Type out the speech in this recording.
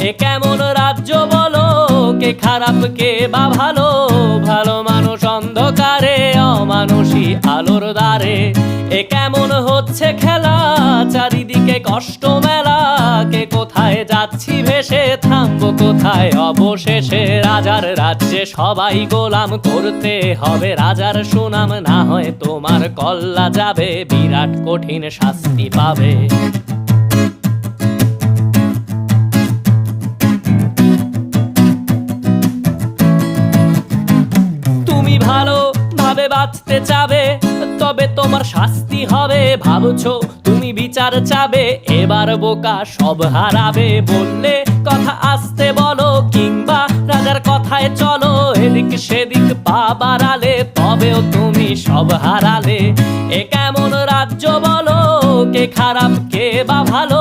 এ কেমন রাজ্য বলো, কে খারাপ কে বা ভালো? ভালো মানুষ অন্ধকারে, অমানুষী আলোর দ্বারে। এ কেমন হচ্ছে খেলা, চারিদিকে কষ্ট মেলা। কে কোথায় যাচ্ছি ভেসে, থামবো কোথায় অবশেষে? রাজার রাজ্যে সবাই গোলাম, করতে হবে রাজার সুনাম। না হয় তোমার কল্লা যাবে, বিরাট কঠিন শাস্তি পাবে। তুমি ভালো ভাবে বাঁচতে চাবে, তবে তোমার শাস্তি হবে। ভাবছো তুমি বিচার চাবে, এবার বোকা সব হারাবে। বললে কথা আসতে বলো, কিংবা রাজার কথায় চলো। এদিক সেদিক পা বাড়ালে, তবেও তুমি সব হারালে। এ কেমন রাজ্য বলো, কে খারাপ কে বা ভালো?